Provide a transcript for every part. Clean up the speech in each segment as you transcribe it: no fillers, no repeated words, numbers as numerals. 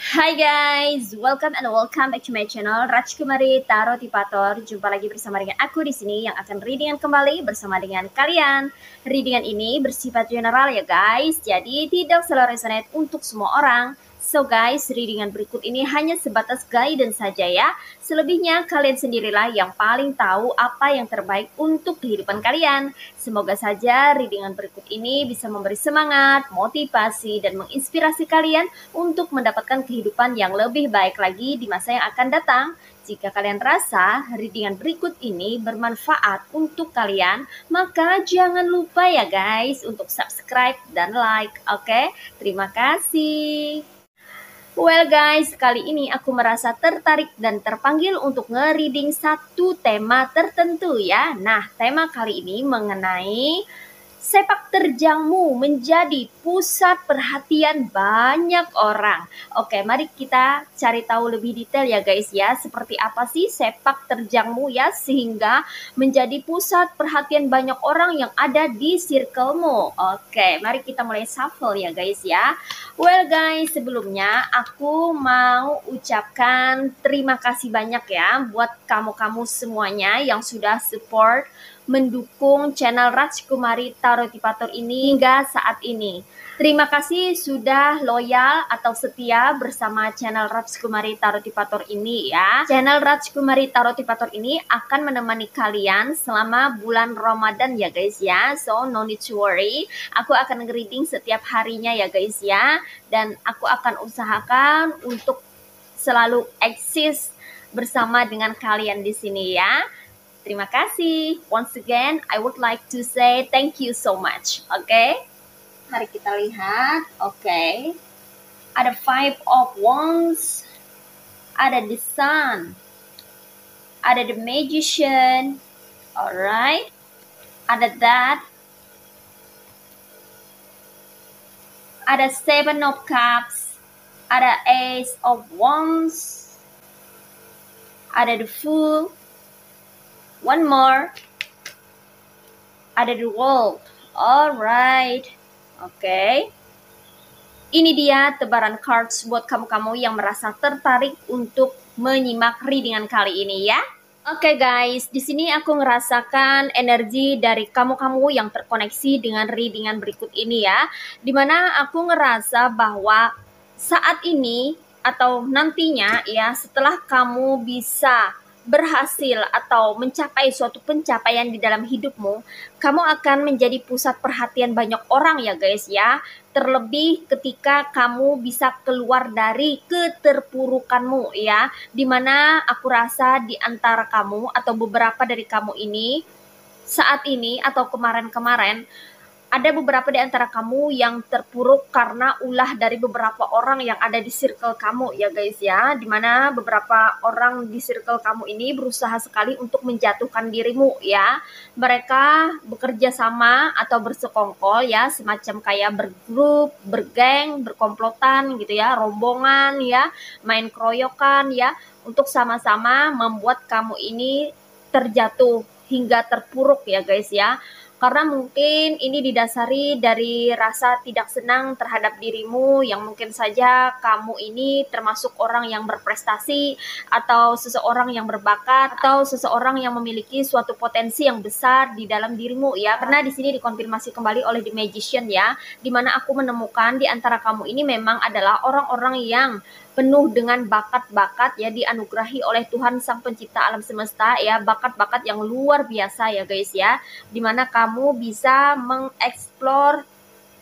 Hai guys, welcome back to my channel Rajkumari Tarot Tipator. Jumpa lagi bersama dengan aku di sini yang akan readingan kembali bersama dengan kalian. Readingan ini bersifat general ya guys, jadi tidak selalu resonate untuk semua orang. So guys, readingan berikut ini hanya sebatas guidance saja ya. Selebihnya kalian sendirilah yang paling tahu apa yang terbaik untuk kehidupan kalian. Semoga saja readingan berikut ini bisa memberi semangat, motivasi, dan menginspirasi kalian untuk mendapatkan kehidupan yang lebih baik lagi di masa yang akan datang. Jika kalian rasa readingan berikut ini bermanfaat untuk kalian, maka jangan lupa ya guys untuk subscribe dan like. Oke? Terima kasih. Well guys, kali ini aku merasa tertarik dan terpanggil untuk nge-reading satu tema tertentu ya. Nah, tema kali ini mengenai sepak terjangmu menjadi pusat perhatian banyak orang. Oke, mari kita cari tahu lebih detail ya guys ya. Seperti apa sih sepak terjangmu ya sehingga menjadi pusat perhatian banyak orang yang ada di circlemu. Oke, mari kita mulai shuffle ya guys ya. Well guys, sebelumnya aku mau ucapkan terima kasih banyak ya buat kamu-kamu semuanya yang sudah support mendukung channel Rajkumari Tarot Tipator ini hingga saat ini. Terima kasih sudah loyal atau setia bersama channel Rajkumari Tarot Tipator ini ya. Channel Rajkumari Tarot Tipator ini akan menemani kalian selama bulan Ramadan ya guys ya. So no need to worry. Aku akan nge-reading setiap harinya ya guys ya. Dan aku akan usahakan untuk selalu eksis bersama dengan kalian di sini ya. Terima kasih. Once again, I would like to say thank you so much. Oke? Mari kita lihat. Oke. Ada Five of Wands. Ada the Sun. Ada the Magician. Alright. Ada that. Ada Seven of Cups. Ada Ace of Wands. Ada the Fool. One more. Ada the World. Alright. Oke. Ini dia tebaran cards buat kamu-kamu yang merasa tertarik untuk menyimak readingan kali ini ya. Oke guys, di sini aku ngerasakan energi dari kamu-kamu yang terkoneksi dengan readingan berikut ini ya. Dimana aku ngerasa bahwa saat ini atau nantinya ya setelah kamu bisa berhasil atau mencapai suatu pencapaian di dalam hidupmu, kamu akan menjadi pusat perhatian banyak orang ya guys ya. Terlebih ketika kamu bisa keluar dari keterpurukanmu ya. Dimana aku rasa di antara kamu atau beberapa dari kamu ini saat ini atau kemarin-kemarin ada beberapa di antara kamu yang terpuruk karena ulah dari beberapa orang yang ada di circle kamu ya guys ya. Dimana beberapa orang di circle kamu ini berusaha sekali untuk menjatuhkan dirimu ya. Mereka bekerja sama atau bersekongkol ya, semacam kayak bergrup, bergeng, berkomplotan gitu ya, rombongan ya, main keroyokan ya, untuk sama-sama membuat kamu ini terjatuh hingga terpuruk ya guys ya. Karena mungkin ini didasari dari rasa tidak senang terhadap dirimu yang mungkin saja kamu ini termasuk orang yang berprestasi atau seseorang yang berbakat atau seseorang yang memiliki suatu potensi yang besar di dalam dirimu ya. Karena di sini dikonfirmasi kembali oleh The Magician ya, dimana aku menemukan di antara kamu ini memang adalah orang-orang yang penuh dengan bakat-bakat ya, dianugerahi oleh Tuhan Sang Pencipta alam semesta ya, bakat-bakat yang luar biasa ya guys ya, dimana kamu bisa mengeksplor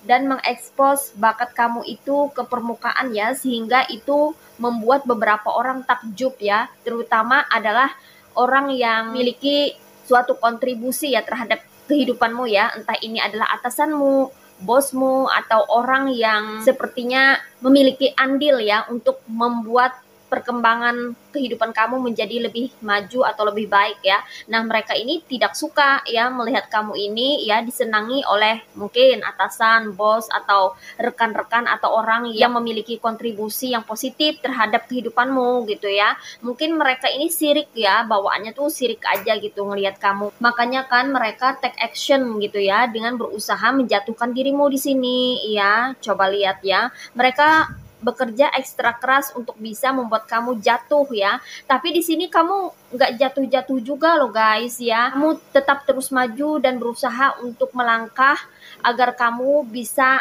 dan mengekspos bakat kamu itu ke permukaan ya, sehingga itu membuat beberapa orang takjub ya, terutama adalah orang yang memiliki suatu kontribusi ya terhadap kehidupanmu ya, entah ini adalah atasanmu, bosmu, atau orang yang sepertinya memiliki andil ya untuk membuat perkembangan kehidupan kamu menjadi lebih maju atau lebih baik ya. Nah, mereka ini tidak suka ya melihat kamu ini ya disenangi oleh mungkin atasan, bos, atau rekan-rekan atau orang yang memiliki kontribusi yang positif terhadap kehidupanmu gitu ya. Mungkin mereka ini sirik ya, bawaannya tuh sirik aja gitu ngelihat kamu. Makanya kan mereka take action gitu ya dengan berusaha menjatuhkan dirimu di sini ya. Coba lihat ya. Mereka bekerja ekstra keras untuk bisa membuat kamu jatuh ya. Tapi di sini kamu nggak jatuh-jatuh juga loh guys ya. Kamu tetap terus maju dan berusaha untuk melangkah agar kamu bisa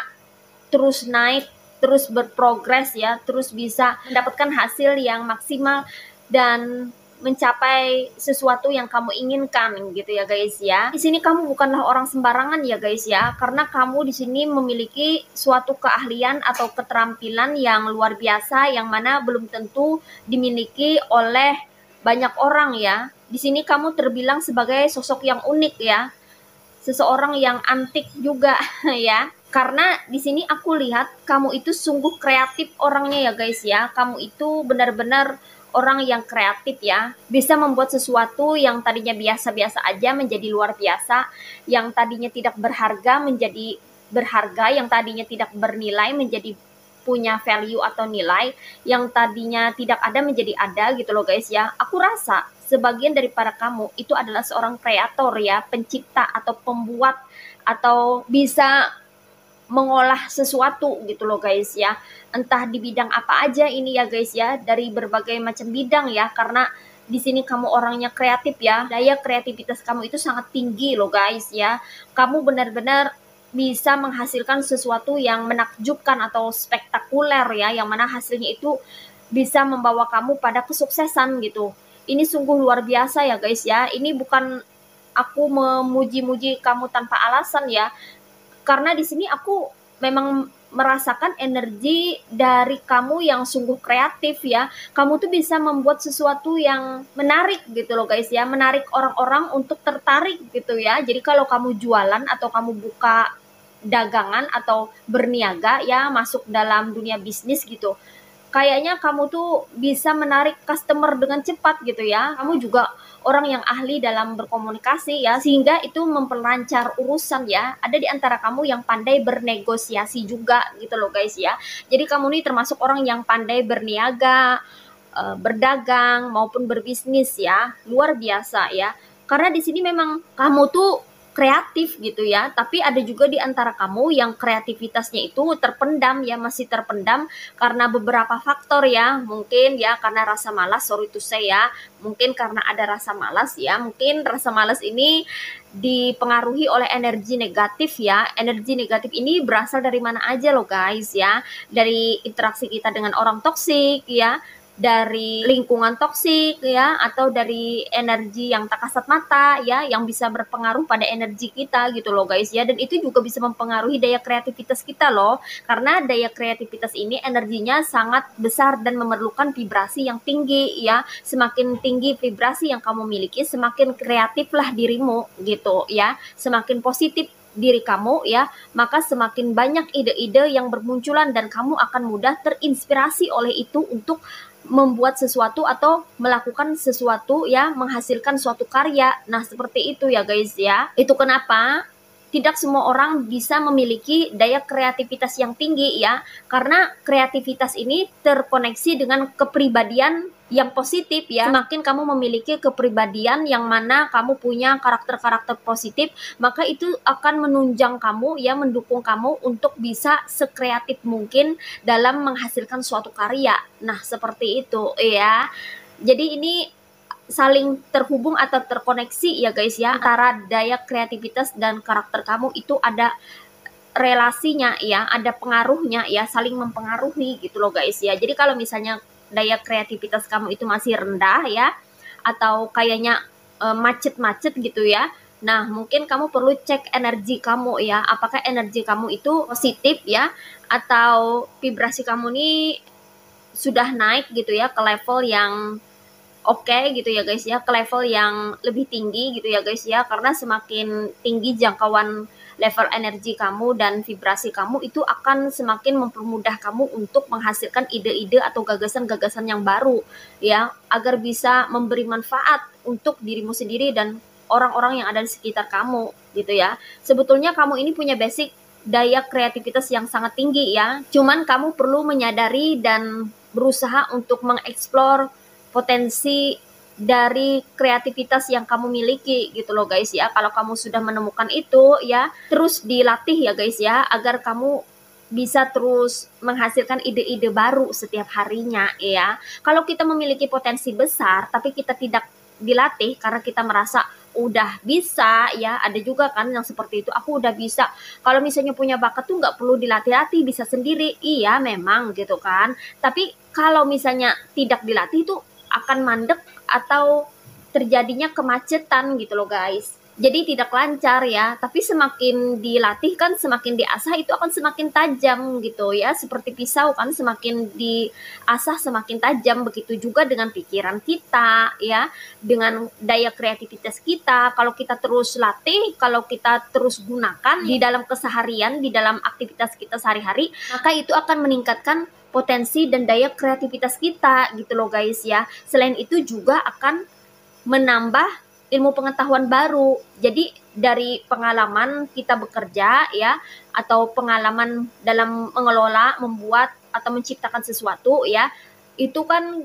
terus naik, terus berprogres ya, terus bisa mendapatkan hasil yang maksimal dan mencapai sesuatu yang kamu inginkan gitu ya guys ya. Di sini kamu bukanlah orang sembarangan ya guys ya, karena kamu di sini memiliki suatu keahlian atau keterampilan yang luar biasa yang mana belum tentu dimiliki oleh banyak orang ya. Di sini kamu terbilang sebagai sosok yang unik ya, seseorang yang antik juga ya. Karena di sini aku lihat kamu itu sungguh kreatif orangnya ya guys ya. Kamu itu benar-benar orang yang kreatif ya, bisa membuat sesuatu yang tadinya biasa-biasa aja menjadi luar biasa, yang tadinya tidak berharga menjadi berharga, yang tadinya tidak bernilai menjadi punya value atau nilai, yang tadinya tidak ada menjadi ada gitu loh guys ya. Aku rasa sebagian dari para kamu itu adalah seorang kreator ya, pencipta atau pembuat atau bisa mengolah sesuatu gitu loh guys ya, entah di bidang apa aja ini ya guys ya, dari berbagai macam bidang ya, karena di sini kamu orangnya kreatif ya, daya kreativitas kamu itu sangat tinggi loh guys ya. Kamu benar-benar bisa menghasilkan sesuatu yang menakjubkan atau spektakuler ya, yang mana hasilnya itu bisa membawa kamu pada kesuksesan gitu. Ini sungguh luar biasa ya guys ya. Ini bukan aku memuji-muji kamu tanpa alasan ya, karena di sini aku memang merasakan energi dari kamu yang sungguh kreatif ya. Kamu tuh bisa membuat sesuatu yang menarik gitu loh guys ya, menarik orang-orang untuk tertarik gitu ya. Jadi kalau kamu jualan atau kamu buka dagangan atau berniaga ya, masuk dalam dunia bisnis gitu, kayaknya kamu tuh bisa menarik customer dengan cepat gitu ya. Kamu juga orang yang ahli dalam berkomunikasi ya, sehingga itu memperlancar urusan ya. Ada di antara kamu yang pandai bernegosiasi juga gitu loh guys ya. Jadi kamu ini termasuk orang yang pandai berniaga, berdagang maupun berbisnis ya. Luar biasa ya. Karena di sini memang kamu tuh kreatif gitu ya, tapi ada juga di antara kamu yang kreativitasnya itu terpendam ya, masih terpendam karena beberapa faktor ya, mungkin ya karena rasa malas, sorry to say ya, mungkin karena ada rasa malas ya, mungkin rasa malas ini dipengaruhi oleh energi negatif ya. Energi negatif ini berasal dari mana aja loh guys ya, dari interaksi kita dengan orang toksik ya, dari lingkungan toksik ya, atau dari energi yang tak kasat mata ya, yang bisa berpengaruh pada energi kita gitu loh guys ya. Dan itu juga bisa mempengaruhi daya kreativitas kita loh, karena daya kreativitas ini energinya sangat besar dan memerlukan vibrasi yang tinggi ya. Semakin tinggi vibrasi yang kamu miliki, semakin kreatiflah dirimu gitu ya, semakin positif diri kamu ya, maka semakin banyak ide-ide yang bermunculan dan kamu akan mudah terinspirasi oleh itu untuk membuat sesuatu atau melakukan sesuatu ya, menghasilkan suatu karya. Nah seperti itu ya guys ya. Itu kenapa tidak semua orang bisa memiliki daya kreativitas yang tinggi ya, karena kreativitas ini terkoneksi dengan kepribadian yang positif ya. Semakin kamu memiliki kepribadian yang mana kamu punya karakter-karakter positif, maka itu akan menunjang kamu ya, mendukung kamu untuk bisa sekreatif mungkin dalam menghasilkan suatu karya. Nah seperti itu ya. Jadi ini saling terhubung atau terkoneksi ya guys ya, antara daya kreativitas dan karakter kamu itu ada relasinya ya, ada pengaruhnya ya, saling mempengaruhi gitu loh guys ya. Jadi kalau misalnya daya kreativitas kamu itu masih rendah ya, atau kayaknya macet-macet gitu ya, nah mungkin kamu perlu cek energi kamu ya, apakah energi kamu itu positif ya, atau vibrasi kamu ini sudah naik gitu ya ke level yang oke gitu ya guys ya, ke level yang lebih tinggi gitu ya guys ya. Karena semakin tinggi jangkauan level energi kamu dan vibrasi kamu, itu akan semakin mempermudah kamu untuk menghasilkan ide-ide atau gagasan-gagasan yang baru ya, agar bisa memberi manfaat untuk dirimu sendiri dan orang-orang yang ada di sekitar kamu gitu ya. Sebetulnya kamu ini punya basic daya kreativitas yang sangat tinggi ya, cuman kamu perlu menyadari dan berusaha untuk mengeksplor potensi dari kreativitas yang kamu miliki gitu loh guys ya. Kalau kamu sudah menemukan itu ya, terus dilatih ya guys ya, agar kamu bisa terus menghasilkan ide-ide baru setiap harinya ya. Kalau kita memiliki potensi besar tapi kita tidak dilatih karena kita merasa udah bisa ya, ada juga kan yang seperti itu, aku udah bisa. Kalau misalnya punya bakat tuh nggak perlu dilatih-latih, bisa sendiri. Iya memang gitu kan. Tapi kalau misalnya tidak dilatih itu akan mandek atau terjadinya kemacetan gitu loh guys. Jadi tidak lancar ya, tapi semakin dilatih kan, semakin diasah itu akan semakin tajam gitu ya. Seperti pisau kan, semakin diasah semakin tajam. Begitu juga dengan pikiran kita ya, dengan daya kreativitas kita. Kalau kita terus latih, kalau kita terus gunakan di dalam keseharian, di dalam aktivitas kita sehari-hari, maka itu akan meningkatkan potensi dan daya kreativitas kita gitu loh guys ya. Selain itu juga akan menambah ilmu pengetahuan baru. Jadi dari pengalaman kita bekerja ya, atau pengalaman dalam mengelola, membuat atau menciptakan sesuatu ya, itu kan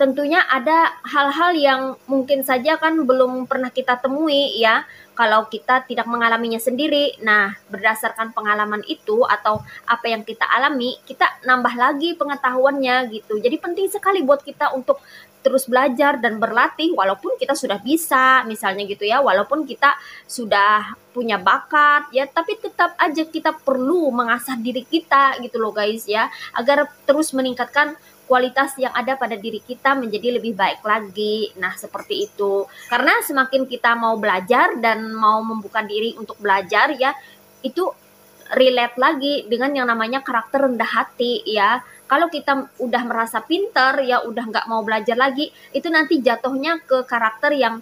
tentunya ada hal-hal yang mungkin saja kan belum pernah kita temui ya, kalau kita tidak mengalaminya sendiri. Nah, berdasarkan pengalaman itu atau apa yang kita alami, kita nambah lagi pengetahuannya gitu. Jadi penting sekali buat kita untuk terus belajar dan berlatih walaupun kita sudah bisa, misalnya gitu ya, walaupun kita sudah punya bakat ya, tapi tetap aja kita perlu mengasah diri kita gitu loh guys ya, agar terus meningkatkan kualitas yang ada pada diri kita menjadi lebih baik lagi. Nah, seperti itu. Karena semakin kita mau belajar dan mau membuka diri untuk belajar ya, itu relate lagi dengan yang namanya karakter rendah hati ya. Kalau kita udah merasa pinter ya, udah nggak mau belajar lagi, itu nanti jatuhnya ke karakter yang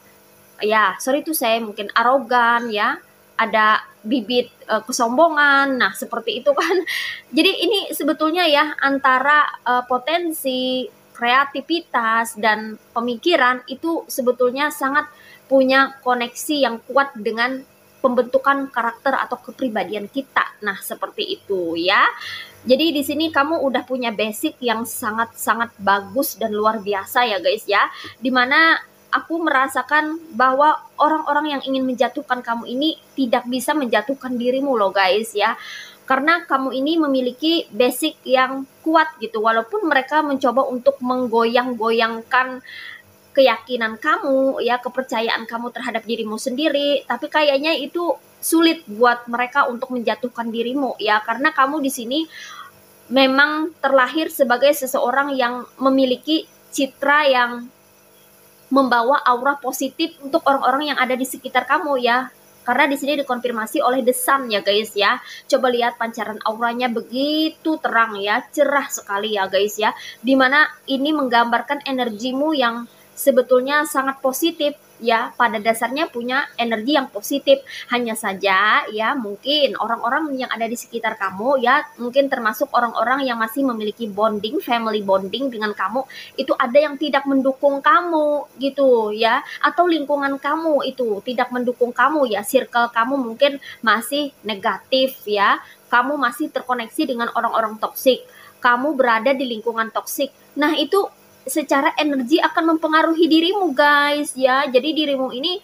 ya sorry tuh saya mungkin arogan ya, ada bibit kesombongan. Nah, seperti itu kan. Jadi ini sebetulnya ya antara potensi kreativitas dan pemikiran itu sebetulnya sangat punya koneksi yang kuat dengan pembentukan karakter atau kepribadian kita. Nah, seperti itu ya. Jadi di sini kamu udah punya basic yang sangat-sangat bagus dan luar biasa ya guys ya. Dimana aku merasakan bahwa orang-orang yang ingin menjatuhkan kamu ini tidak bisa menjatuhkan dirimu loh guys ya. Karena kamu ini memiliki basic yang kuat gitu. Walaupun mereka mencoba untuk menggoyang-goyangkan keyakinan kamu ya, kepercayaan kamu terhadap dirimu sendiri, tapi kayaknya itu sulit buat mereka untuk menjatuhkan dirimu ya, karena kamu di sini memang terlahir sebagai seseorang yang memiliki citra yang membawa aura positif untuk orang-orang yang ada di sekitar kamu ya. Karena di sini dikonfirmasi oleh The Sun ya guys ya. Coba lihat pancaran auranya begitu terang ya, cerah sekali ya guys ya. Dimana ini menggambarkan energimu yang sebetulnya sangat positif ya, pada dasarnya punya energi yang positif. Hanya saja ya mungkin orang-orang yang ada di sekitar kamu ya, mungkin termasuk orang-orang yang masih memiliki bonding, family bonding dengan kamu, itu ada yang tidak mendukung kamu gitu ya, atau lingkungan kamu itu tidak mendukung kamu ya, circle kamu mungkin masih negatif ya, kamu masih terkoneksi dengan orang-orang toksik, kamu berada di lingkungan toksik. Nah, itu secara energi akan mempengaruhi dirimu guys ya. Jadi dirimu ini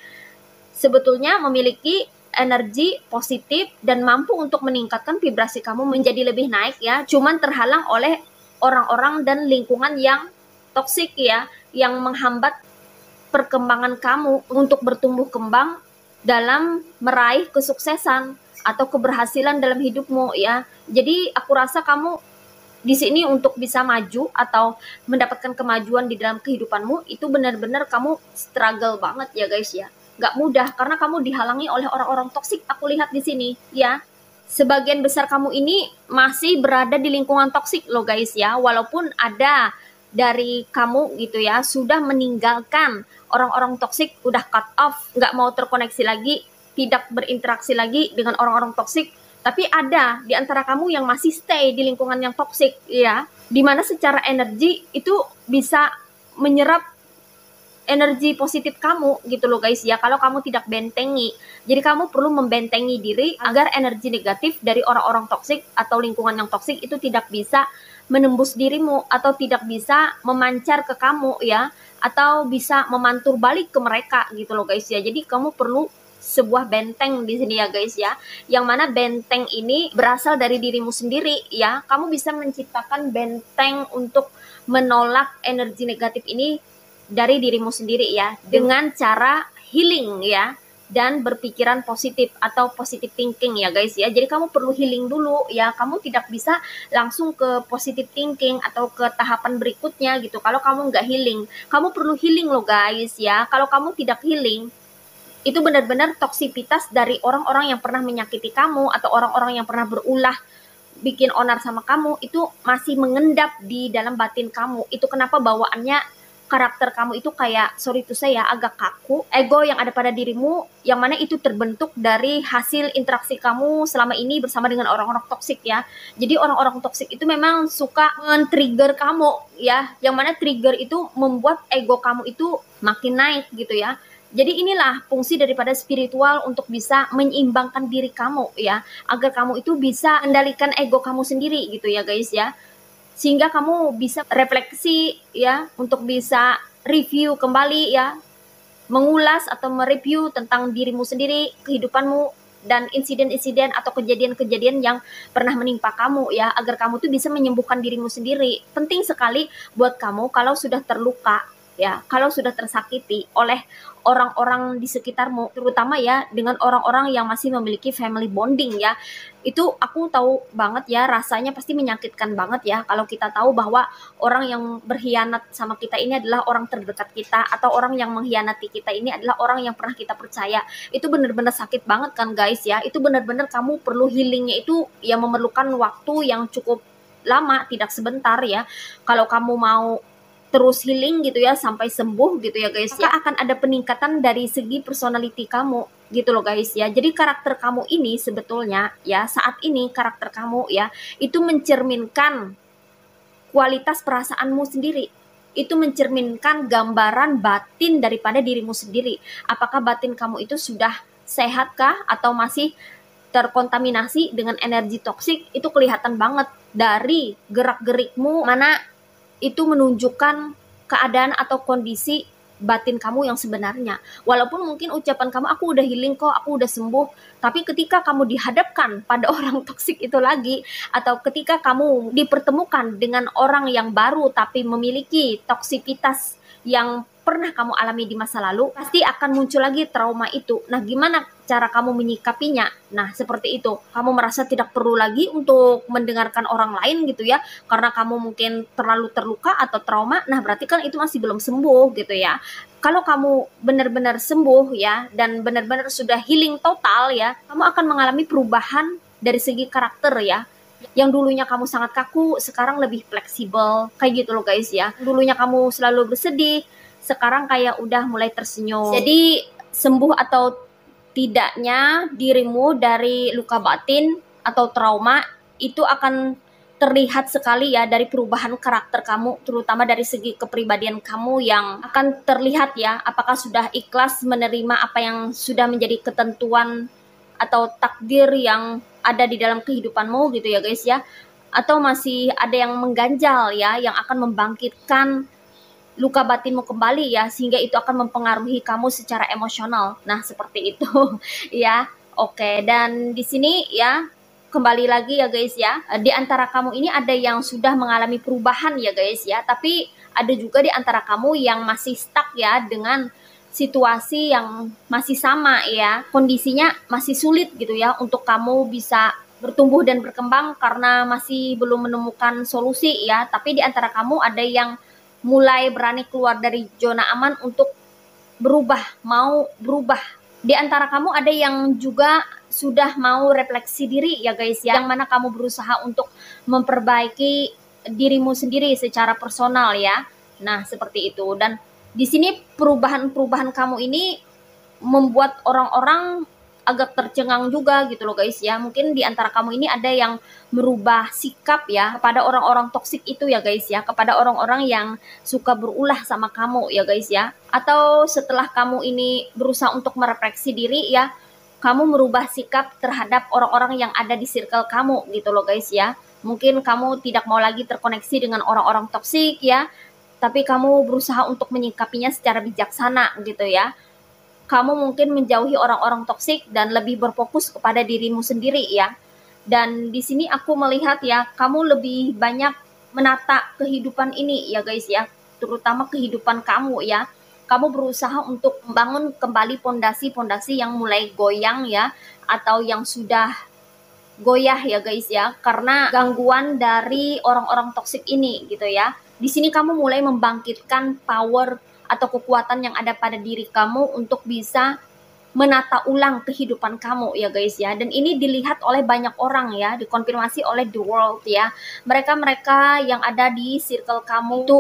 sebetulnya memiliki energi positif dan mampu untuk meningkatkan vibrasi kamu menjadi lebih naik ya. Cuman terhalang oleh orang-orang dan lingkungan yang toksik ya, yang menghambat perkembangan kamu untuk bertumbuh kembang dalam meraih kesuksesan atau keberhasilan dalam hidupmu ya. Jadi aku rasa kamu di sini untuk bisa maju atau mendapatkan kemajuan di dalam kehidupanmu itu benar-benar kamu struggle banget ya guys ya. Gak mudah karena kamu dihalangi oleh orang-orang toksik, aku lihat di sini ya. Sebagian besar kamu ini masih berada di lingkungan toksik loh guys ya. Walaupun ada dari kamu gitu ya sudah meninggalkan orang-orang toksik, udah cut off, gak mau terkoneksi lagi, tidak berinteraksi lagi dengan orang-orang toksik, tapi ada di antara kamu yang masih stay di lingkungan yang toksik ya, dimana secara energi itu bisa menyerap energi positif kamu gitu loh guys ya, kalau kamu tidak bentengi. Jadi kamu perlu membentengi diri agar energi negatif dari orang-orang toksik atau lingkungan yang toksik itu tidak bisa menembus dirimu atau tidak bisa memancar ke kamu ya, atau bisa memantul balik ke mereka gitu loh guys ya. Jadi kamu perlu sebuah benteng di sini ya guys ya. Yang mana benteng ini berasal dari dirimu sendiri ya. Kamu bisa menciptakan benteng untuk menolak energi negatif ini dari dirimu sendiri ya, dengan cara healing ya, dan berpikiran positif atau positive thinking ya guys ya. Jadi kamu perlu healing dulu ya. Kamu tidak bisa langsung ke positive thinking atau ke tahapan berikutnya gitu kalau kamu nggak healing. Kamu perlu healing loh guys ya. Kalau kamu tidak healing, itu benar-benar toksivitas dari orang-orang yang pernah menyakiti kamu atau orang-orang yang pernah berulah bikin onar sama kamu, itu masih mengendap di dalam batin kamu. Itu kenapa bawaannya karakter kamu itu kayak, sorry to say ya, agak kaku. Ego yang ada pada dirimu, yang mana itu terbentuk dari hasil interaksi kamu selama ini bersama dengan orang-orang toksik ya. Jadi orang-orang toksik itu memang suka men-trigger kamu ya, yang mana trigger itu membuat ego kamu itu makin naik gitu ya. Jadi inilah fungsi daripada spiritual untuk bisa menyeimbangkan diri kamu ya, agar kamu itu bisa kendalikan ego kamu sendiri gitu ya guys ya. Sehingga kamu bisa refleksi ya, untuk bisa review kembali ya, mengulas atau mereview tentang dirimu sendiri, kehidupanmu, dan insiden-insiden atau kejadian-kejadian yang pernah menimpa kamu ya, agar kamu tuh bisa menyembuhkan dirimu sendiri. Penting sekali buat kamu kalau sudah terluka ya, kalau sudah tersakiti oleh orang-orang di sekitarmu, terutama ya dengan orang-orang yang masih memiliki family bonding ya. Itu aku tahu banget ya, rasanya pasti menyakitkan banget ya kalau kita tahu bahwa orang yang berkhianat sama kita ini adalah orang terdekat kita, atau orang yang mengkhianati kita ini adalah orang yang pernah kita percaya. Itu benar-benar sakit banget kan guys ya. Itu benar-benar kamu perlu healingnya itu ya, memerlukan waktu yang cukup lama, tidak sebentar ya. Kalau kamu mau terus healing gitu ya sampai sembuh gitu ya guys, maka akan ada peningkatan dari segi personality kamu gitu loh guys ya. Jadi karakter kamu ini sebetulnya ya, saat ini karakter kamu ya, itu mencerminkan kualitas perasaanmu sendiri. Itu mencerminkan gambaran batin daripada dirimu sendiri. Apakah batin kamu itu sudah sehatkah atau masih terkontaminasi dengan energi toksik? Itu kelihatan banget dari gerak-gerikmu, mana itu menunjukkan keadaan atau kondisi batin kamu yang sebenarnya. Walaupun mungkin ucapan kamu, aku udah healing kok, aku udah sembuh, tapi ketika kamu dihadapkan pada orang toksik itu lagi, atau ketika kamu dipertemukan dengan orang yang baru tapi memiliki toksivitas yang pernah kamu alami di masa lalu, pasti akan muncul lagi trauma itu. Nah, gimana cara kamu menyikapinya? Nah, seperti itu. Kamu merasa tidak perlu lagi untuk mendengarkan orang lain gitu ya, karena kamu mungkin terlalu terluka atau trauma. Nah, berarti kan itu masih belum sembuh gitu ya. Kalau kamu benar-benar sembuh ya, dan benar-benar sudah healing total ya, kamu akan mengalami perubahan dari segi karakter ya. Yang dulunya kamu sangat kaku, sekarang lebih fleksibel, kayak gitu loh guys ya. Dulunya kamu selalu bersedih, sekarang kayak udah mulai tersenyum. Jadi sembuh atau tidaknya dirimu dari luka batin atau trauma itu akan terlihat sekali ya dari perubahan karakter kamu, terutama dari segi kepribadian kamu yang akan terlihat ya, apakah sudah ikhlas menerima apa yang sudah menjadi ketentuan atau takdir yang ada di dalam kehidupanmu gitu ya guys ya, atau masih ada yang mengganjal ya, yang akan membangkitkan luka batinmu kembali ya, sehingga itu akan mempengaruhi kamu secara emosional. Nah, seperti itu ya. Oke, dan di sini ya, kembali lagi ya guys ya, di antara kamu ini ada yang sudah mengalami perubahan ya guys ya, tapi ada juga di antara kamu yang masih stuck ya dengan situasi yang masih sama ya, kondisinya masih sulit gitu ya untuk kamu bisa bertumbuh dan berkembang karena masih belum menemukan solusi ya. Tapi di antara kamu ada yang mulai berani keluar dari zona aman untuk berubah, mau berubah. Di antara kamu ada yang juga sudah mau refleksi diri ya guys ya, yang mana kamu berusaha untuk memperbaiki dirimu sendiri secara personal ya. Nah, seperti itu. Dan di sini perubahan-perubahan kamu ini membuat orang-orang agak tercengang juga gitu loh guys ya. Mungkin di antara kamu ini ada yang merubah sikap ya kepada orang-orang toksik itu ya guys ya, kepada orang-orang yang suka berulah sama kamu ya guys ya. Atau setelah kamu ini berusaha untuk merefleksi diri ya, kamu merubah sikap terhadap orang-orang yang ada di circle kamu gitu loh guys ya. Mungkin kamu tidak mau lagi terkoneksi dengan orang-orang toksik ya, tapi kamu berusaha untuk menyikapinya secara bijaksana gitu ya. kamu mungkin menjauhi orang-orang toksik dan lebih berfokus kepada dirimu sendiri ya. Dan di sini aku melihat ya, kamu lebih banyak menata kehidupan ini ya guys ya, terutama kehidupan kamu ya. Kamu berusaha untuk membangun kembali pondasi-pondasi yang mulai goyang ya, atau yang sudah goyah ya guys ya, karena gangguan dari orang-orang toksik ini gitu ya. Di sini kamu mulai membangkitkan power atau kekuatan yang ada pada diri kamu untuk bisa menata ulang kehidupan kamu ya guys ya. Dan ini dilihat oleh banyak orang ya, dikonfirmasi oleh the world ya. Mereka-mereka yang ada di circle kamu itu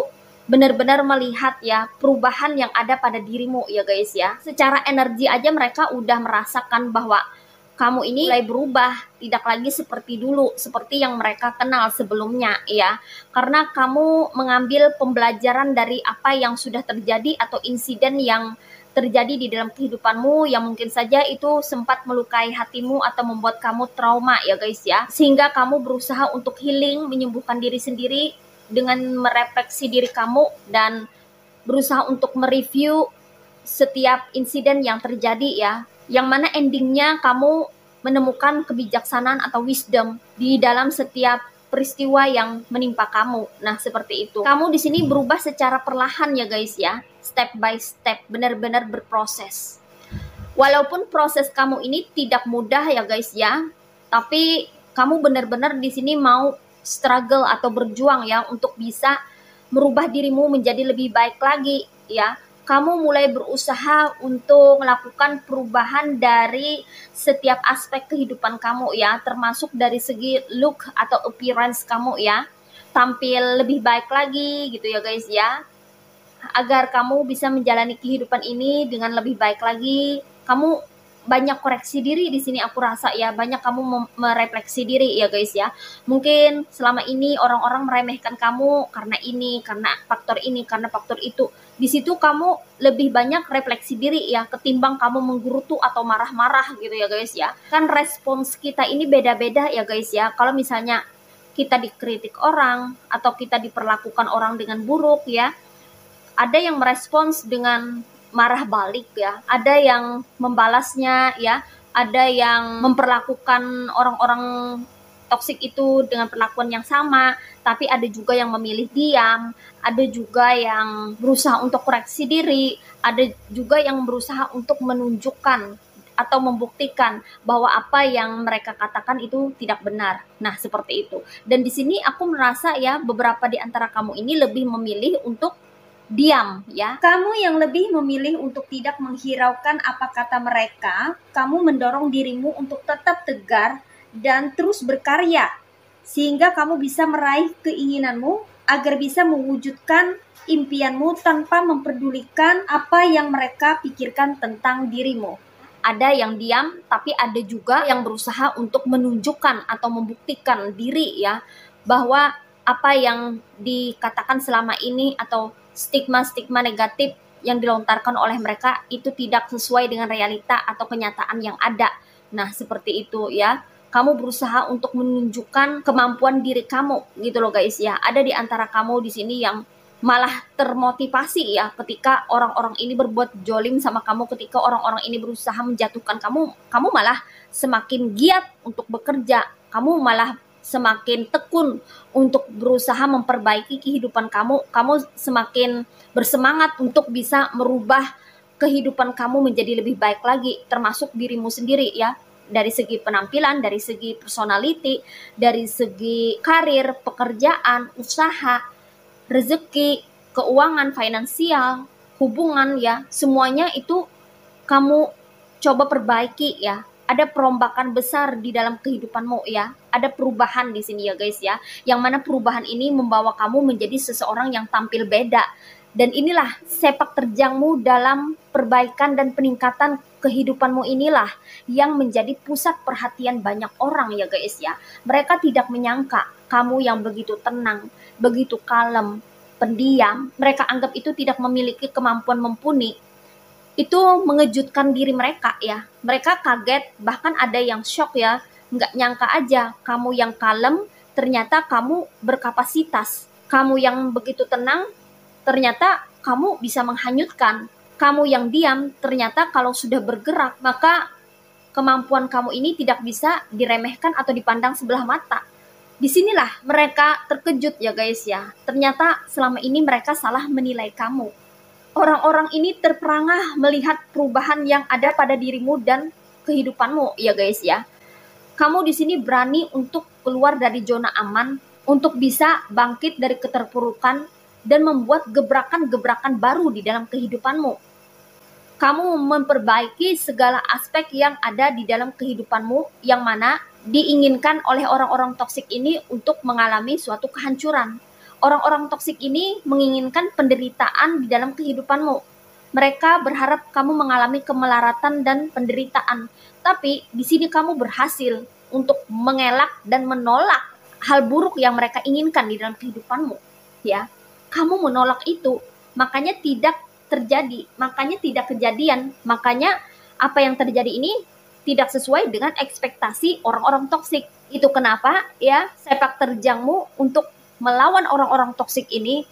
benar-benar melihat ya perubahan yang ada pada dirimu ya guys ya. Secara energi aja mereka udah merasakan bahwa kamu ini mulai berubah, tidak lagi seperti dulu, seperti yang mereka kenal sebelumnya ya. Karena kamu mengambil pembelajaran dari apa yang sudah terjadi atau insiden yang terjadi di dalam kehidupanmu yang mungkin saja itu sempat melukai hatimu atau membuat kamu trauma ya guys ya. Sehingga kamu berusaha untuk healing, menyembuhkan diri sendiri dengan merefleksi diri kamu dan berusaha untuk mereview setiap insiden yang terjadi ya. Yang mana endingnya kamu menemukan kebijaksanaan atau wisdom di dalam setiap peristiwa yang menimpa kamu. Nah, seperti itu. Kamu di sini berubah secara perlahan ya guys ya. Step by step, benar-benar berproses. Walaupun proses kamu ini tidak mudah ya guys ya, tapi kamu benar-benar di sini mau struggle atau berjuang ya untuk bisa merubah dirimu menjadi lebih baik lagi ya. Kamu mulai berusaha untuk melakukan perubahan dari setiap aspek kehidupan kamu ya, termasuk dari segi look atau appearance kamu ya, tampil lebih baik lagi gitu ya guys ya, agar kamu bisa menjalani kehidupan ini dengan lebih baik lagi. Kamu banyak koreksi diri di sini aku rasa ya, banyak kamu merefleksi diri ya guys ya. Mungkin selama ini orang-orang meremehkan kamu karena ini, karena faktor ini, karena faktor itu. Di situ kamu lebih banyak refleksi diri ya, ketimbang kamu menggerutu atau marah-marah gitu ya guys ya. Kan respons kita ini beda-beda ya guys ya. Kalau misalnya kita dikritik orang atau kita diperlakukan orang dengan buruk ya, ada yang merespons dengan marah balik ya, ada yang membalasnya ya, ada yang memperlakukan orang-orang toksik itu dengan perlakuan yang sama, tapi ada juga yang memilih diam, ada juga yang berusaha untuk koreksi diri, ada juga yang berusaha untuk menunjukkan atau membuktikan bahwa apa yang mereka katakan itu tidak benar. Nah, seperti itu. Dan di sini aku merasa ya, beberapa di antara kamu ini lebih memilih untuk diam ya. Kamu yang lebih memilih untuk tidak menghiraukan apa kata mereka, kamu mendorong dirimu untuk tetap tegar dan terus berkarya sehingga kamu bisa meraih keinginanmu agar bisa mewujudkan impianmu tanpa memperdulikan apa yang mereka pikirkan tentang dirimu. Ada yang diam, tapi ada juga yang berusaha untuk menunjukkan atau membuktikan diri ya, bahwa apa yang dikatakan selama ini atau stigma-stigma negatif yang dilontarkan oleh mereka itu tidak sesuai dengan realita atau kenyataan yang ada. Nah, seperti itu ya. Kamu berusaha untuk menunjukkan kemampuan diri kamu gitu loh guys ya. Ada di antara kamu di sini yang malah termotivasi ya ketika orang-orang ini berbuat jolim sama kamu, ketika orang-orang ini berusaha menjatuhkan kamu, kamu malah semakin giat untuk bekerja, kamu malah semakin tekun untuk berusaha memperbaiki kehidupan kamu, kamu semakin bersemangat untuk bisa merubah kehidupan kamu menjadi lebih baik lagi, termasuk dirimu sendiri ya, dari segi penampilan, dari segi personality, dari segi karir, pekerjaan, usaha, rezeki, keuangan, finansial, hubungan ya, semuanya itu kamu coba perbaiki ya. Ada perombakan besar di dalam kehidupanmu ya. Ada perubahan di sini ya guys ya. Yang mana perubahan ini membawa kamu menjadi seseorang yang tampil beda. Dan inilah sepak terjangmu dalam perbaikan dan peningkatan kehidupanmu inilah yang menjadi pusat perhatian banyak orang ya guys ya. Mereka tidak menyangka kamu yang begitu tenang, begitu kalem, pendiam. Mereka anggap itu tidak memiliki kemampuan mumpuni. Itu mengejutkan diri mereka ya. Mereka kaget, bahkan ada yang shock ya. Nggak nyangka aja kamu yang kalem, ternyata kamu berkapasitas. Kamu yang begitu tenang, ternyata kamu bisa menghanyutkan. kamu yang diam, ternyata kalau sudah bergerak, maka kemampuan kamu ini tidak bisa diremehkan atau dipandang sebelah mata. Disinilah mereka terkejut ya guys ya. Ternyata selama ini mereka salah menilai kamu. Orang-orang ini terperangah melihat perubahan yang ada pada dirimu dan kehidupanmu ya guys ya. Kamu di sini berani untuk keluar dari zona aman, untuk bisa bangkit dari keterpurukan dan membuat gebrakan-gebrakan baru di dalam kehidupanmu. Kamu memperbaiki segala aspek yang ada di dalam kehidupanmu yang mana diinginkan oleh orang-orang toksik ini untuk mengalami suatu kehancuran. Orang-orang toksik ini menginginkan penderitaan di dalam kehidupanmu. Mereka berharap kamu mengalami kemelaratan dan penderitaan. Tapi di sini kamu berhasil untuk mengelak dan menolak hal buruk yang mereka inginkan di dalam kehidupanmu. Ya, kamu menolak itu, makanya tidak terjadi, makanya tidak kejadian, makanya apa yang terjadi ini tidak sesuai dengan ekspektasi orang-orang toksik. Itu kenapa ya sepak terjangmu untuk melawan orang-orang toksik ini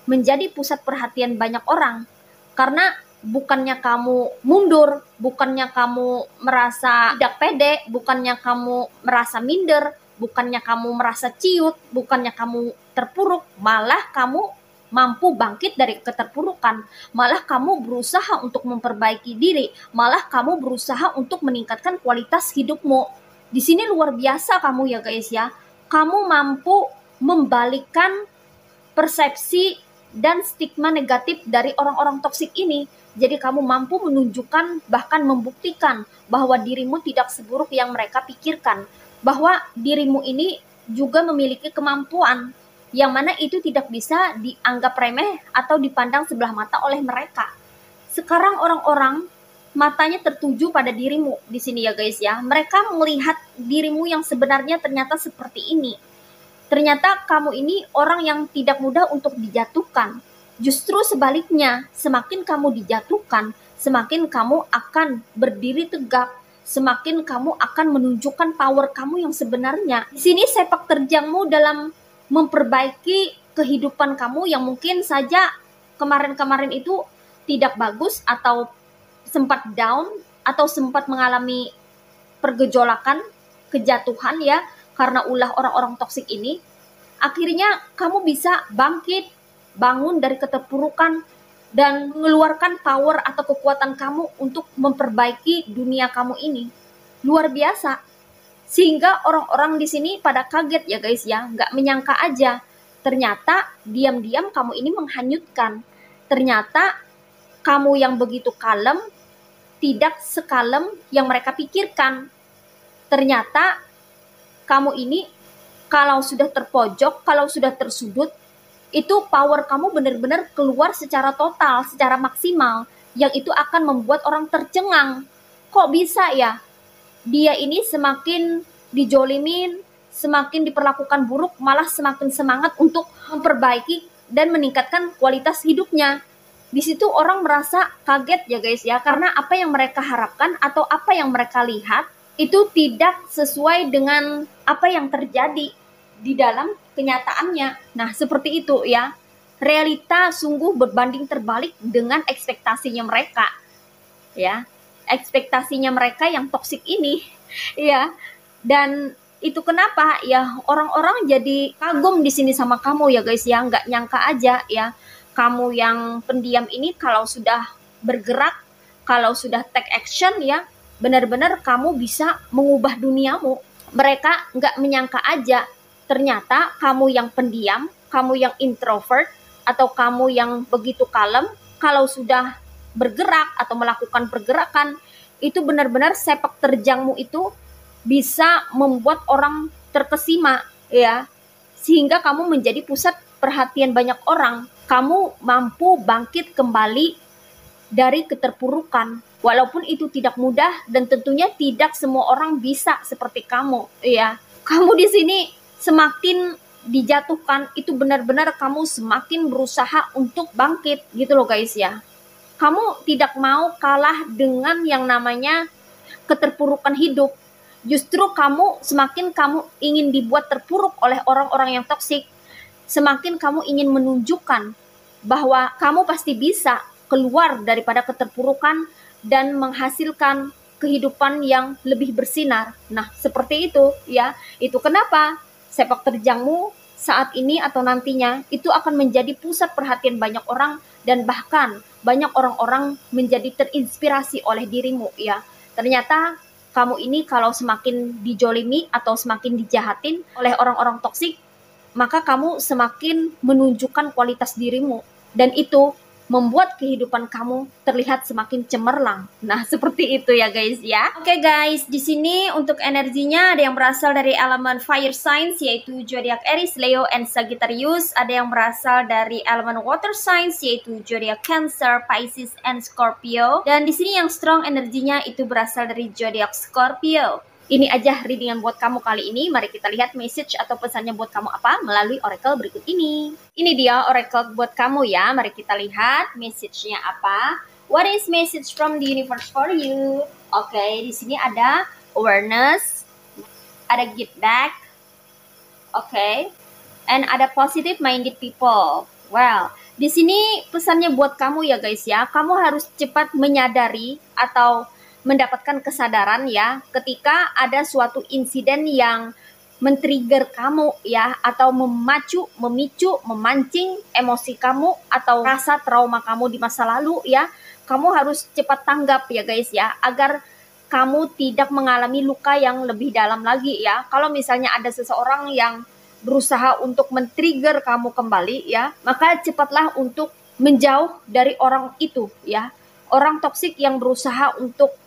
menjadi pusat perhatian banyak orang. Karena bukannya kamu mundur, bukannya kamu merasa tidak pede, bukannya kamu merasa minder, bukannya kamu merasa ciut, bukannya kamu terpuruk, malah kamu mampu bangkit dari keterpurukan, malah kamu berusaha untuk memperbaiki diri, malah kamu berusaha untuk meningkatkan kualitas hidupmu. Di sini luar biasa kamu ya guys ya. Kamu mampu membalikkan persepsi dan stigma negatif dari orang-orang toksik ini. Jadi kamu mampu menunjukkan, bahkan membuktikan bahwa dirimu tidak seburuk yang mereka pikirkan, bahwa dirimu ini juga memiliki kemampuan yang mana itu tidak bisa dianggap remeh atau dipandang sebelah mata oleh mereka. Sekarang orang-orang matanya tertuju pada dirimu di sini ya guys ya. Mereka melihat dirimu yang sebenarnya ternyata seperti ini. Ternyata kamu ini orang yang tidak mudah untuk dijatuhkan. Justru sebaliknya, semakin kamu dijatuhkan, semakin kamu akan berdiri tegak, semakin kamu akan menunjukkan power kamu yang sebenarnya. Di sini sepak terjangmu dalam memperbaiki kehidupan kamu yang mungkin saja kemarin-kemarin itu tidak bagus atau sempat down atau sempat mengalami pergejolakan, kejatuhan ya karena ulah orang-orang toksik ini. Akhirnya kamu bisa bangkit, bangun dari keterpurukan dan mengeluarkan power atau kekuatan kamu untuk memperbaiki dunia kamu ini. Luar biasa. Sehingga orang-orang di sini pada kaget ya guys ya, nggak menyangka aja. Ternyata diam-diam kamu ini menghanyutkan. Ternyata kamu yang begitu kalem, tidak sekalem yang mereka pikirkan. Ternyata kamu ini kalau sudah terpojok, kalau sudah tersudut, itu power kamu benar-benar keluar secara total, secara maksimal. Yang itu akan membuat orang tercengang. Kok bisa ya? Dia ini semakin dijolimin, semakin diperlakukan buruk, malah semakin semangat untuk memperbaiki dan meningkatkan kualitas hidupnya. Di situ orang merasa kaget ya guys ya, karena apa yang mereka harapkan atau apa yang mereka lihat itu tidak sesuai dengan apa yang terjadi di dalam kenyataannya. Nah, seperti itu ya. Realita sungguh berbanding terbalik dengan ekspektasinya mereka. Ya. Ekspektasinya mereka yang toksik ini ya. Dan itu kenapa ya orang-orang jadi kagum di sini sama kamu ya guys ya, nggak nyangka aja ya kamu yang pendiam ini kalau sudah bergerak, kalau sudah take action ya benar-benar kamu bisa mengubah duniamu. Mereka nggak menyangka aja ternyata kamu yang pendiam, kamu yang introvert atau kamu yang begitu kalem, kalau sudah bergerak atau melakukan pergerakan itu benar-benar sepak terjangmu itu bisa membuat orang terkesima ya, sehingga kamu menjadi pusat perhatian banyak orang. Kamu mampu bangkit kembali dari keterpurukan walaupun itu tidak mudah dan tentunya tidak semua orang bisa seperti kamu ya. Kamu di sini semakin dijatuhkan itu benar-benar kamu semakin berusaha untuk bangkit gitu loh guys ya. Kamu tidak mau kalah dengan yang namanya keterpurukan hidup. Justru semakin kamu ingin dibuat terpuruk oleh orang-orang yang toksik, semakin kamu ingin menunjukkan bahwa kamu pasti bisa, keluar daripada keterpurukan dan menghasilkan kehidupan yang lebih bersinar. Nah, seperti itu ya. Itu kenapa sepak terjangmu saat ini atau nantinya itu akan menjadi pusat perhatian banyak orang, dan bahkan banyak orang-orang menjadi terinspirasi oleh dirimu ya. Ternyata kamu ini kalau semakin dijolimi atau semakin dijahatin oleh orang-orang toksik, maka kamu semakin menunjukkan kualitas dirimu, dan itu membuat kehidupan kamu terlihat semakin cemerlang. Nah, seperti itu ya guys ya. Oke guys, di sini untuk energinya ada yang berasal dari elemen fire signs yaitu zodiak Aries, Leo, and Sagittarius. Ada yang berasal dari elemen water signs yaitu zodiak Cancer, Pisces, and Scorpio. Dan di sini yang strong energinya itu berasal dari zodiak Scorpio. Ini aja readingan buat kamu kali ini. Mari kita lihat message atau pesannya buat kamu apa melalui oracle berikut ini. Ini dia oracle buat kamu ya. Mari kita lihat message-nya apa. What is message from the universe for you? Oke, di sini ada awareness, ada give back, oke, and ada positive minded people. Well, di sini pesannya buat kamu ya guys ya. Kamu harus cepat menyadari atau mendapatkan kesadaran ya ketika ada suatu insiden yang men-trigger kamu ya, atau memicu, memancing emosi kamu atau rasa trauma kamu di masa lalu ya. Kamu harus cepat tanggap ya guys ya, agar kamu tidak mengalami luka yang lebih dalam lagi ya. Kalau misalnya ada seseorang yang berusaha untuk men-trigger kamu kembali ya, maka cepatlah untuk menjauh dari orang itu ya. Orang toksik yang berusaha untuk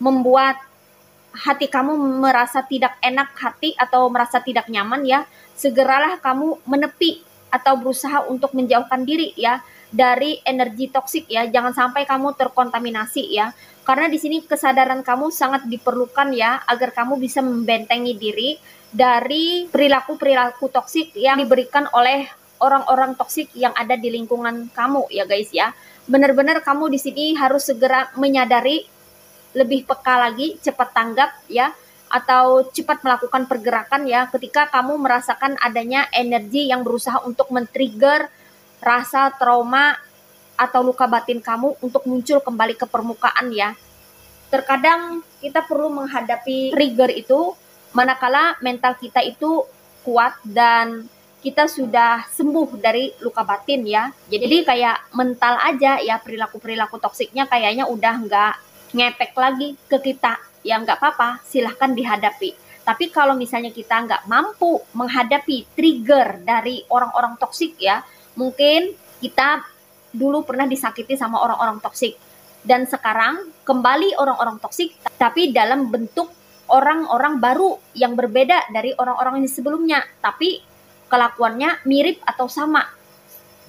membuat hati kamu merasa tidak enak hati atau merasa tidak nyaman ya, segeralah kamu menepi atau berusaha untuk menjauhkan diri ya dari energi toksik ya. Jangan sampai kamu terkontaminasi ya. Karena di sini kesadaran kamu sangat diperlukan ya, agar kamu bisa membentengi diri dari perilaku-perilaku toksik yang diberikan oleh orang-orang toksik yang ada di lingkungan kamu ya guys ya. Benar-benar kamu di sini harus segera menyadari, lebih peka lagi, cepat tanggap ya, atau cepat melakukan pergerakan ya ketika kamu merasakan adanya energi yang berusaha untuk men-trigger rasa trauma atau luka batin kamu untuk muncul kembali ke permukaan ya. Terkadang kita perlu menghadapi trigger itu manakala mental kita itu kuat dan kita sudah sembuh dari luka batin ya. Jadi kayak mental aja ya, perilaku-perilaku toksiknya kayaknya udah nggak ngepek lagi ke kita, ya nggak apa-apa, silahkan dihadapi. Tapi kalau misalnya kita nggak mampu menghadapi trigger dari orang-orang toksik ya, mungkin kita dulu pernah disakiti sama orang-orang toksik, dan sekarang kembali orang-orang toksik, tapi dalam bentuk orang-orang baru yang berbeda dari orang-orang yang sebelumnya, tapi kelakuannya mirip atau sama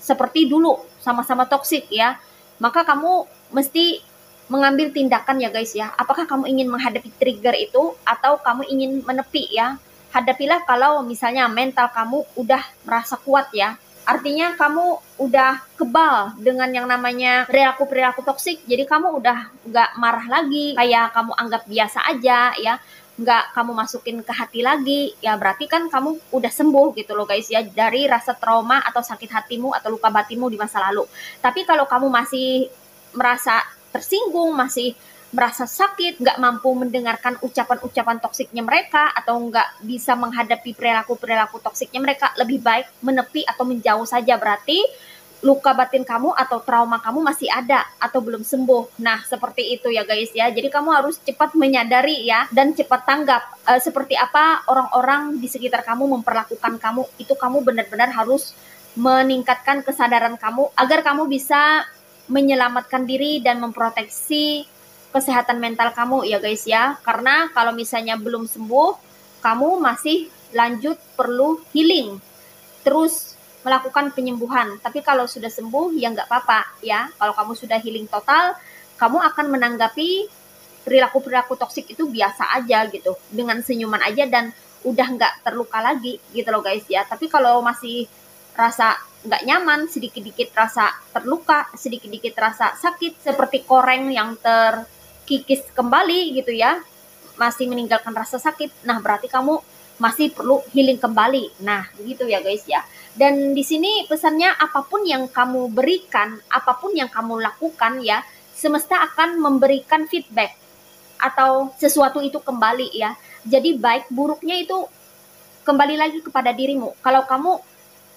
seperti dulu, sama-sama toksik ya. Maka kamu mesti mengambil tindakan ya guys ya. Apakah kamu ingin menghadapi trigger itu atau kamu ingin menepi ya? Hadapilah kalau misalnya mental kamu udah merasa kuat ya. Artinya kamu udah kebal dengan yang namanya perilaku-perilaku toksik. Jadi kamu udah nggak marah lagi, kayak kamu anggap biasa aja ya. Nggak kamu masukin ke hati lagi. Ya berarti kan kamu udah sembuh gitu loh guys ya, dari rasa trauma atau sakit hatimu atau luka batinmu di masa lalu. Tapi kalau kamu masih merasa tersinggung, masih merasa sakit, nggak mampu mendengarkan ucapan-ucapan toksiknya mereka, atau nggak bisa menghadapi perilaku-perilaku toksiknya mereka, lebih baik menepi atau menjauh saja. Berarti luka batin kamu atau trauma kamu masih ada atau belum sembuh. Nah, seperti itu ya guys ya. Jadi kamu harus cepat menyadari ya, dan cepat tanggap seperti apa orang-orang di sekitar kamu memperlakukan kamu. Itu kamu benar-benar harus meningkatkan kesadaran kamu agar kamu bisa menyelamatkan diri dan memproteksi kesehatan mental kamu ya guys ya. Karena kalau misalnya belum sembuh, kamu masih lanjut perlu healing, terus melakukan penyembuhan. Tapi kalau sudah sembuh ya nggak apa-apa ya. Kalau kamu sudah healing total, kamu akan menanggapi perilaku-perilaku toksik itu biasa aja gitu, dengan senyuman aja, dan udah nggak terluka lagi gitu loh guys ya. Tapi kalau masih rasa nggak nyaman, sedikit-dikit rasa terluka, sedikit-dikit rasa sakit, seperti koreng yang terkikis kembali gitu ya, masih meninggalkan rasa sakit, nah berarti kamu masih perlu healing kembali. Nah, begitu ya guys ya. Dan di sini pesannya, apapun yang kamu berikan, apapun yang kamu lakukan ya, semesta akan memberikan feedback atau sesuatu itu kembali ya. Jadi baik buruknya itu kembali lagi kepada dirimu. Kalau kamu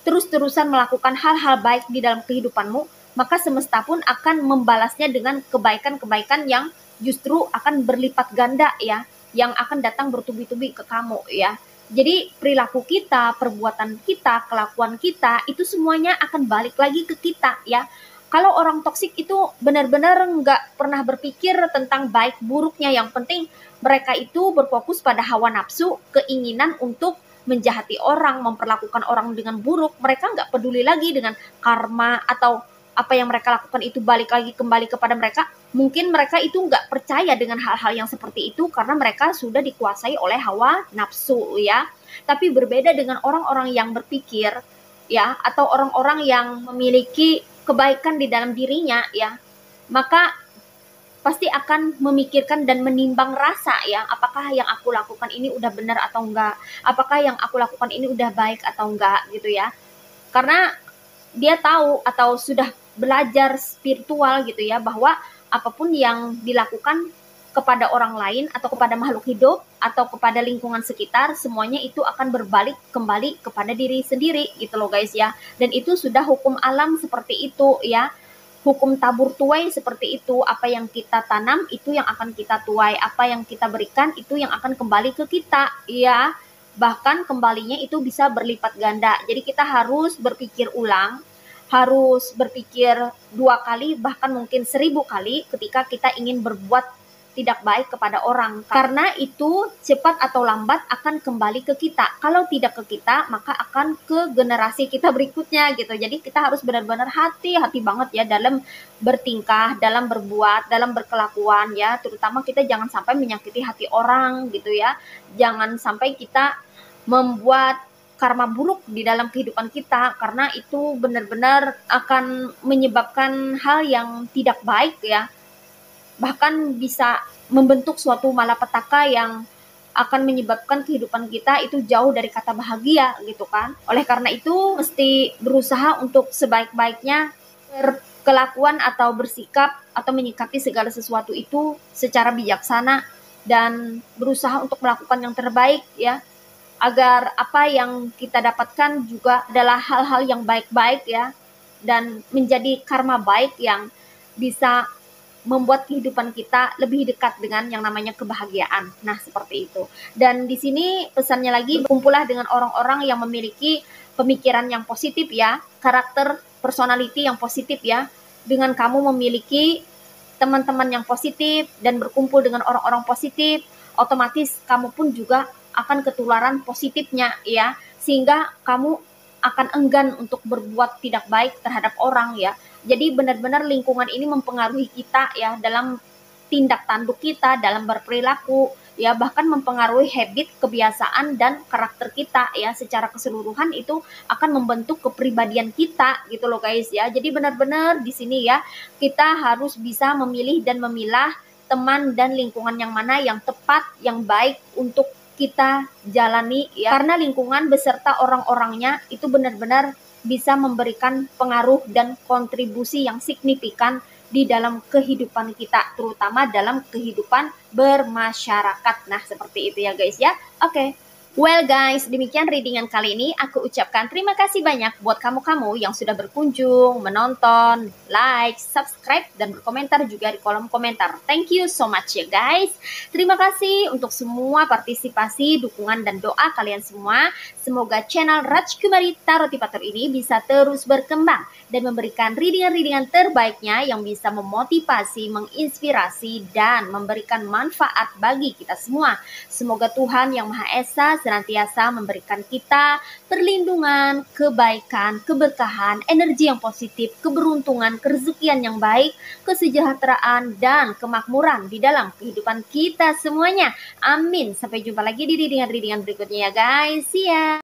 terus-terusan melakukan hal-hal baik di dalam kehidupanmu, maka semesta pun akan membalasnya dengan kebaikan-kebaikan yang justru akan berlipat ganda ya, yang akan datang bertubi-tubi ke kamu ya. Jadi perilaku kita, perbuatan kita, kelakuan kita, itu semuanya akan balik lagi ke kita ya. Kalau orang toksik itu benar-benar nggak pernah berpikir tentang baik buruknya, yang penting mereka itu berfokus pada hawa nafsu, keinginan untuk menjahati orang, memperlakukan orang dengan buruk. Mereka nggak peduli lagi dengan karma atau apa yang mereka lakukan itu balik lagi kembali kepada mereka. Mungkin mereka itu nggak percaya dengan hal-hal yang seperti itu karena mereka sudah dikuasai oleh hawa nafsu ya. Tapi berbeda dengan orang-orang yang berpikir ya, atau orang-orang yang memiliki kebaikan di dalam dirinya ya, maka pasti akan memikirkan dan menimbang rasa ya, apakah yang aku lakukan ini udah benar atau enggak, apakah yang aku lakukan ini udah baik atau enggak gitu ya. Karena dia tahu atau sudah belajar spiritual gitu ya, bahwa apapun yang dilakukan kepada orang lain atau kepada makhluk hidup atau kepada lingkungan sekitar, semuanya itu akan berbalik kembali kepada diri sendiri gitu loh guys ya. Dan itu sudah hukum alam seperti itu ya. Hukum tabur tuai seperti itu, apa yang kita tanam itu yang akan kita tuai, apa yang kita berikan itu yang akan kembali ke kita ya. Bahkan kembalinya itu bisa berlipat ganda. Jadi kita harus berpikir ulang, harus berpikir 2 kali, bahkan mungkin 1000 kali ketika kita ingin berbuat tidak baik kepada orang, karena itu cepat atau lambat akan kembali ke kita. Kalau tidak ke kita, maka akan ke generasi kita berikutnya gitu. Jadi kita harus benar-benar hati-hati banget ya dalam bertingkah, dalam berbuat, dalam berkelakuan ya. Terutama kita jangan sampai menyakiti hati orang gitu ya. Jangan sampai kita membuat karma buruk di dalam kehidupan kita, karena itu benar-benar akan menyebabkan hal yang tidak baik ya. Bahkan bisa membentuk suatu malapetaka yang akan menyebabkan kehidupan kita itu jauh dari kata bahagia gitu kan. Oleh karena itu mesti berusaha untuk sebaik-baiknya berkelakuan atau bersikap atau menyikapi segala sesuatu itu secara bijaksana dan berusaha untuk melakukan yang terbaik ya, agar apa yang kita dapatkan juga adalah hal-hal yang baik-baik ya, dan menjadi karma baik yang bisa membuat kehidupan kita lebih dekat dengan yang namanya kebahagiaan. Nah, seperti itu. Dan di sini pesannya lagi, berkumpullah dengan orang-orang yang memiliki pemikiran yang positif ya, karakter personality yang positif ya. Dengan kamu memiliki teman-teman yang positif dan berkumpul dengan orang-orang positif, otomatis kamu pun juga akan ketularan positifnya ya, sehingga kamu akan enggan untuk berbuat tidak baik terhadap orang ya. Jadi benar-benar lingkungan ini mempengaruhi kita ya, dalam tindak tanduk kita, dalam berperilaku ya, bahkan mempengaruhi habit, kebiasaan dan karakter kita ya, secara keseluruhan itu akan membentuk kepribadian kita gitu loh guys ya. Jadi benar-benar di sini ya, kita harus bisa memilih dan memilah teman dan lingkungan yang mana yang tepat, yang baik untuk kita jalani ya, karena lingkungan beserta orang-orangnya itu benar-benar bisa memberikan pengaruh dan kontribusi yang signifikan di dalam kehidupan kita, terutama dalam kehidupan bermasyarakat. Nah, seperti itu ya guys ya. Oke. Well guys, demikian readingan kali ini. Aku ucapkan terima kasih banyak buat kamu-kamu yang sudah berkunjung, menonton, like, subscribe, dan berkomentar juga di kolom komentar. Thank you so much ya guys. Terima kasih untuk semua partisipasi, dukungan, dan doa kalian semua. Semoga channel Rajkumari Tarotipator ini bisa terus berkembang dan memberikan readingan-readingan terbaiknya yang bisa memotivasi, menginspirasi, dan memberikan manfaat bagi kita semua. Semoga Tuhan Yang Maha Esa senantiasa memberikan kita perlindungan, kebaikan, keberkahan, energi yang positif, keberuntungan, kerezekian yang baik, kesejahteraan, dan kemakmuran di dalam kehidupan kita semuanya. Amin. Sampai jumpa lagi di readingan-readingan berikutnya ya guys. See ya.